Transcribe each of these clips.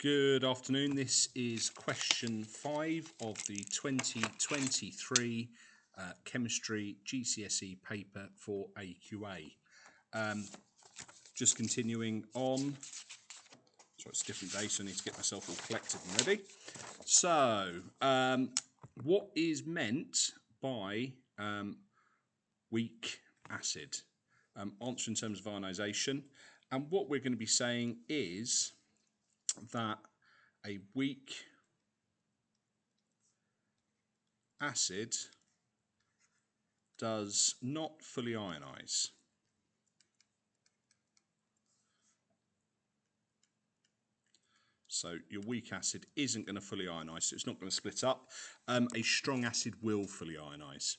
Good afternoon. This is question 5 of the 2023 Chemistry GCSE paper for AQA. Just continuing on. So it's a different day, so I need to get myself all collected and ready. So, what is meant by weak acid? Answer in terms of ionisation. And what we're going to be saying is that a weak acid does not fully ionize. So your weak acid isn't going to fully ionize, so it's not going to split up. A strong acid will fully ionize.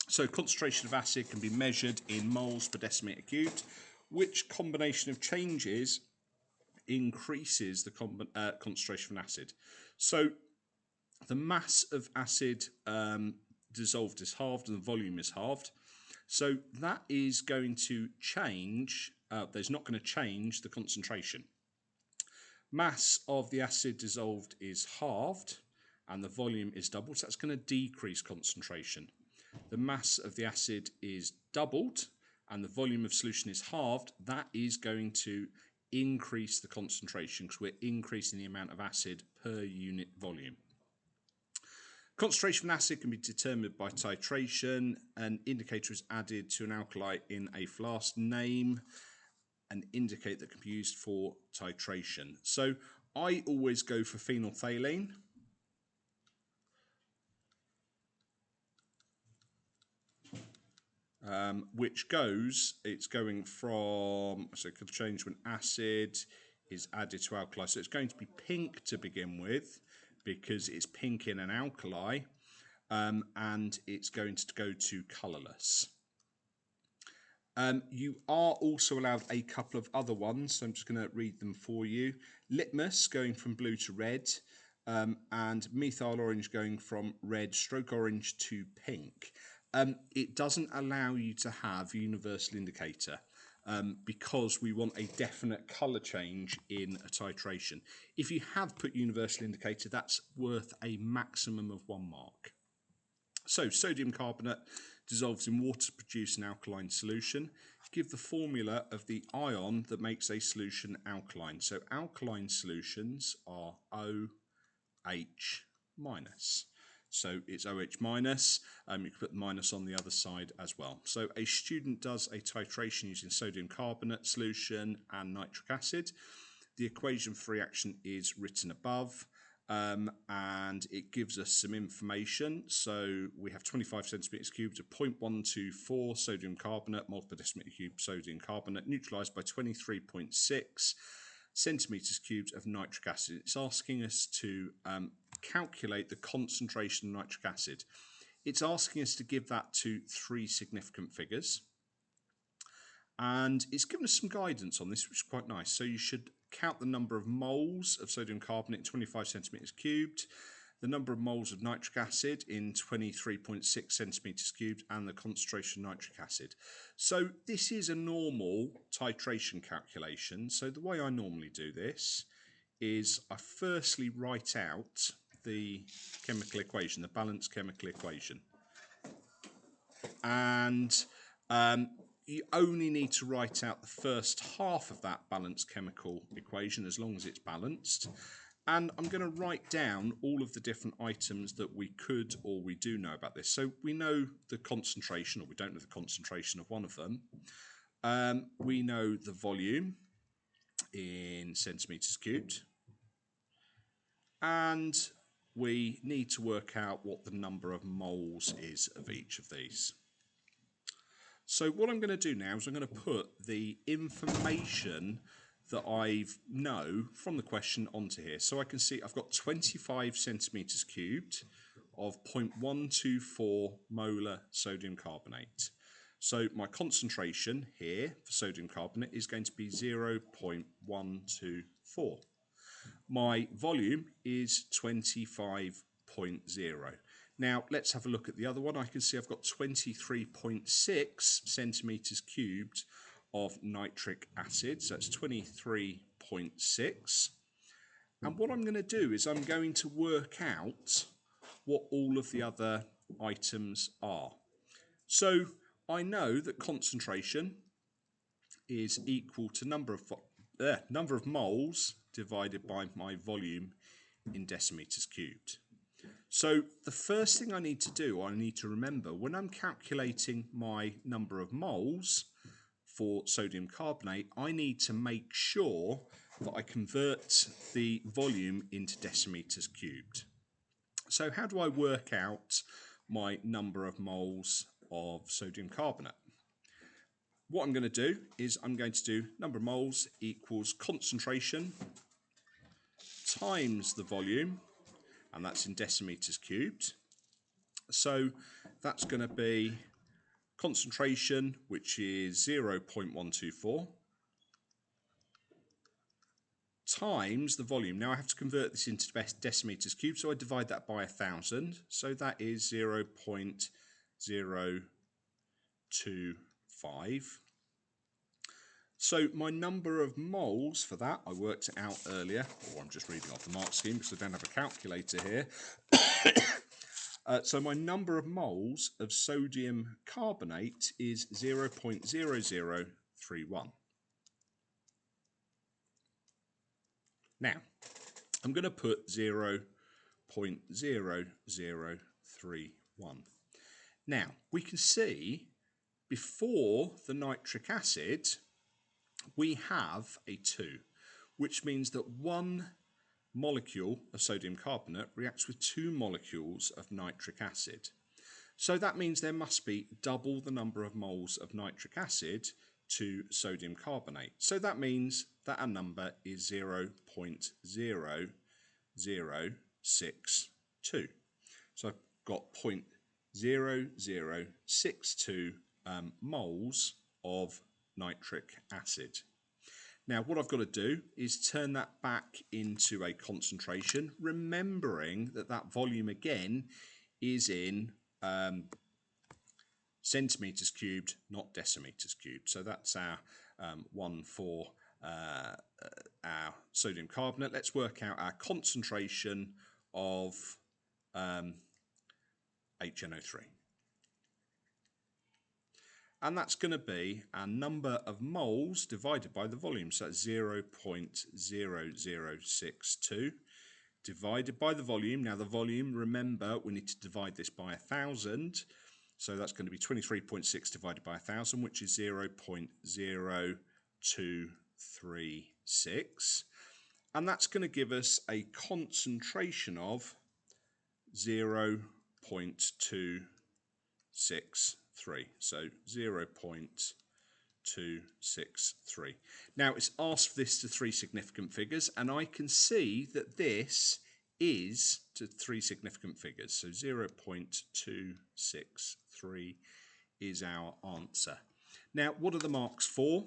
So concentration of acid can be measured in moles per decimeter cubed. Which combination of changes increases the concentration of an acid? So the mass of acid dissolved is halved and the volume is halved. So that is going to change, there's not going to change the concentration. Mass of the acid dissolved is halved and the volume is doubled, so that's going to decrease concentration. The mass of the acid is doubled and the volume of solution is halved, that is going to increase the concentration because we're increasing the amount of acid per unit volume. Concentration of an acid can be determined by titration. An indicator is added to an alkali in a flask. Name an indicator that can be used for titration. So I always go for phenolphthalein. It's going from, so it could change when acid is added to alkali. So it's going to be pink to begin with because it's pink in an alkali, and it's going to go to colourless. You are also allowed a couple of other ones, so I'm just going to read them for you. Litmus going from blue to red, and methyl orange going from red stroke orange to pink. It doesn't allow you to have universal indicator because we want a definite colour change in a titration. If you have put universal indicator, that's worth a maximum of 1 mark. So sodium carbonate dissolves in water to produce an alkaline solution. Give the formula of the ion that makes a solution alkaline. So alkaline solutions are OH minus. So it's OH minus. You can put the minus on the other side as well. So a student does a titration using sodium carbonate solution and nitric acid. The equation for reaction is written above. And it gives us some information. So we have 25 centimeters cubed of 0.124 sodium carbonate, moles per decimeter cubed sodium carbonate, neutralized by 23.6 centimeters cubed of nitric acid. It's asking us to calculate the concentration of nitric acid. It's asking us to give that to 3 significant figures. And it's given us some guidance on this, which is quite nice. So you should count the number of moles of sodium carbonate in 25 centimeters cubed, the number of moles of nitric acid in 23.6 centimeters cubed, and the concentration of nitric acid. So this is a normal titration calculation. So the way I normally do this is I firstly write out the chemical equation, the balanced chemical equation. And you only need to write out the first half of that balanced chemical equation as long as it's balanced. And I'm going to write down all of the different items that we could or we do know about this. So we know the concentration, or we don't know the concentration of one of them. We know the volume in centimeters cubed. And we need to work out what the number of moles is of each of these. So what I'm going to do now is I'm going to put the information that I know from the question onto here. So I can see I've got 25 centimeters cubed of 0.124 molar sodium carbonate. So my concentration here for sodium carbonate is going to be 0.124. My volume is 25.0. Now, let's have a look at the other one. I can see I've got 23.6 centimeters cubed of nitric acid. So that's 23.6. And what I'm going to do is I'm going to work out what all of the other items are. So I know that concentration is equal to number of moles divided by my volume in decimeters cubed. So the first thing I need to do, I need to remember when I'm calculating my number of moles for sodium carbonate, I need to make sure that I convert the volume into decimeters cubed. So how do I work out my number of moles of sodium carbonate? What I'm going to do is I'm going to do number of moles equals concentration times the volume, and that's in decimeters cubed. So that's going to be concentration, which is 0.124, times the volume. Now I have to convert this into decimeters cubed, so I divide that by 1,000. So that is 0.025. So my number of moles for that, I worked it out earlier, or I'm just reading off the mark scheme because I don't have a calculator here. So my number of moles of sodium carbonate is 0.0031. Now, I'm going to put 0.0031. Now, we can see before the nitric acid, we have a 2, which means that one molecule of sodium carbonate reacts with 2 molecules of nitric acid. So that means there must be double the number of moles of nitric acid to sodium carbonate. So that means that our number is 0.0062. So I've got 0.0062 moles of nitric acid. Now what I've got to do is turn that back into a concentration, remembering that that volume again is in centimeters cubed, not decimeters cubed. So that's our one for our sodium carbonate. Let's work out our concentration of HNO3. And that's going to be our number of moles divided by the volume. So that's 0.0062 divided by the volume. Now the volume, remember, we need to divide this by 1,000. So that's going to be 23.6 divided by 1,000, which is 0.0236. And that's going to give us a concentration of 0.263. So 0.263. Now it's asked this to 3 significant figures, and I can see that this is to 3 significant figures. So 0.263 is our answer. Now, what are the marks for?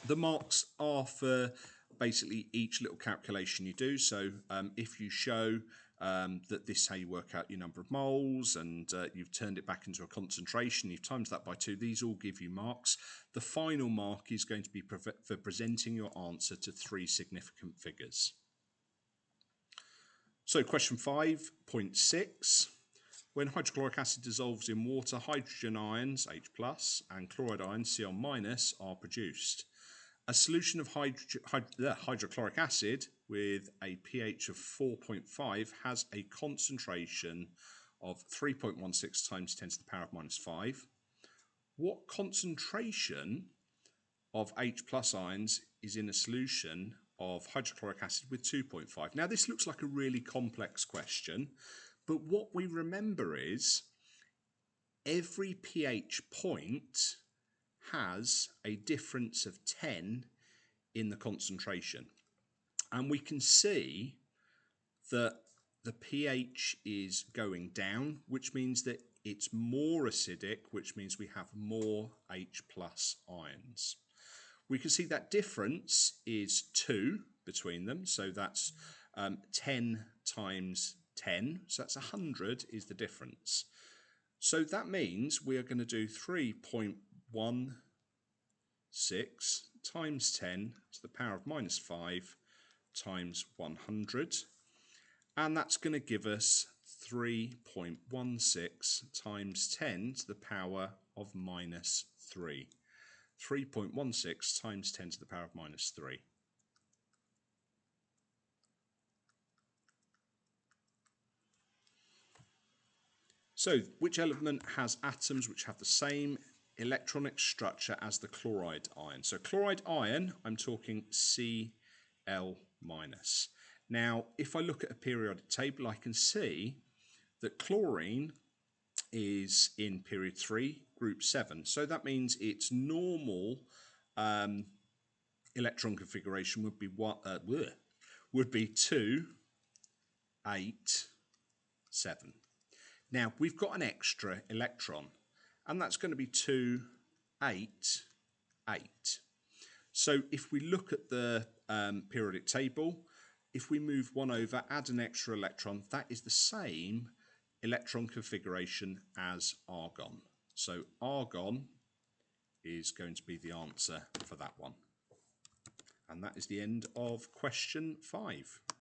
The marks are for basically each little calculation you do. So if you show that this is how you work out your number of moles, and you've turned it back into a concentration, you've times that by 2, these all give you marks. The final mark is going to be for presenting your answer to 3 significant figures. So question 5.6, when hydrochloric acid dissolves in water, hydrogen ions, H+, and chloride ions, Cl-, are produced. A solution of hydrochloric acid with a pH of 4.5 has a concentration of 3.16 times 10 to the power of -5. What concentration of H+ ions is in a solution of hydrochloric acid with 2.5? Now this looks like a really complex question, but what we remember is every pH point has a difference of 10 in the concentration. And we can see that the pH is going down, which means that it's more acidic, which means we have more H+ ions. We can see that difference is 2 between them, so that's 10 times 10, so that's 100 is the difference. So that means we are going to do 3.16 times 10 to the power of -5 times 100, and that's going to give us 3.16 times 10 to the power of minus 3. 3.16 times 10 to the power of minus 3. So, which element has atoms which have the same electronic structure as the chloride ion? So, chloride ion, I'm talking Cl-. Now, if I look at a periodic table, I can see that chlorine is in period 3, group 7. So that means its normal electron configuration would be 2, 8, 7. Now, we've got an extra electron, and that's going to be 2, 8, 8. So if we look at the periodic table, if we move one over, add an extra electron, that is the same electron configuration as argon. So argon is going to be the answer for that one. And that is the end of question 5.